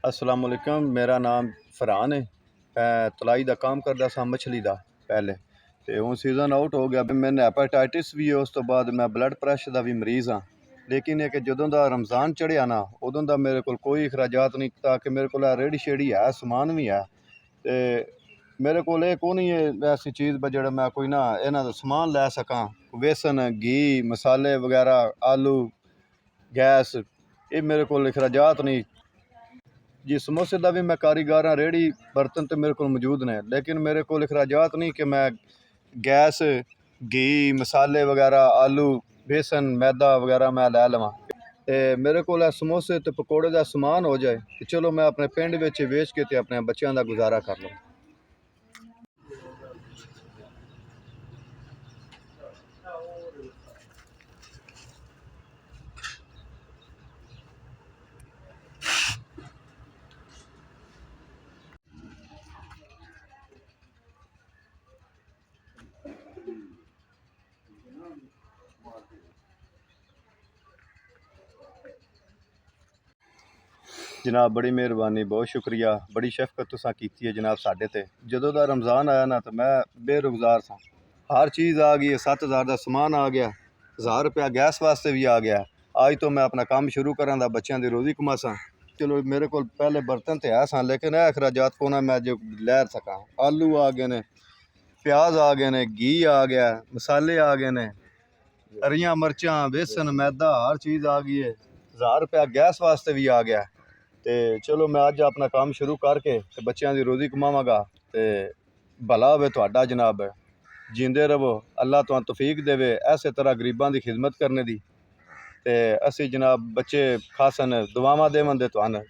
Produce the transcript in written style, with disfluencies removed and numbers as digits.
अस्सलाम वालेकुम। मेरा नाम फरहान है। मैं तलाई का काम करता सा मछली का पहले, तो हूँ सीजन आउट हो गया। मैंने हैपेटाइटिस भी है, उस तो बाद मैं ब्लड प्रैशर का भी मरीज़ हाँ। लेकिन एक जदों का रमज़ान चढ़िया ना, उदों का मेरे को कोई अखराजात नहीं, ताकि मेरे को रेड़ी शेड़ी है, समान भी है। तो मेरे को नहीं है ऐसी चीज़ जो मैं कोई ना इन्हों का समान लै सकां। बेसन, घी, मसाले वगैरह, आलू, गैस, ये मेरे को अखराजात नहीं जी। समोसे का भी मैं कारीगर हाँ, रेहड़ी बर्तन तो मेरे को मौजूद ने, लेकिन मेरे को अखराजात नहीं कि मैं गैस, घी, मसाले वगैरह, आलू, बेसन, मैदा वगैरह मैं लै लवां। मेरे को समोसे तो पकौड़े का समान हो जाए तो चलो मैं अपने पिंड में वेच के अपने बच्चों का गुजारा कर लूँ। जनाब बड़ी मेहरबानी, बहुत शुक्रिया, बड़ी शफकत तुसां कीती है जनाब साडे ते। जदों दा रमज़ान आया ना तो मैं बेरोज़गार सा। हर चीज़ आ गई है, 7,000 का समान आ गया, 1000 रुपया गैस वास्ते भी आ गया। आज तो मैं अपना काम शुरू करां दा, बच्चों की रोज़ी कमासा। चलो मेरे को पहले बर्तन तो है सा, लेकिन यह अखराजात को ना मैं जो लै सका। आलू आ गए ने, प्याज आ गए ने, घी आ गया, मसाले आ गए ने, हरियाँ मिर्चां, बेसन, मैदा, हर चीज़ आ गई है। 1000 रुपया गैस वास्ते भी आ गया। तो चलो मैं अज अपना काम शुरू करके ते बच्चों की रोज़ी कमावांगा। तो भला होवे तुहाडा जनाब, जींदे रहो, अल्लाह तुहानू तौफीक देवे ऐसे तरह गरीबां की खिदमत करने दी। ते असी जनाब बच्चे खासन दुआवां देवन दे तुहानू।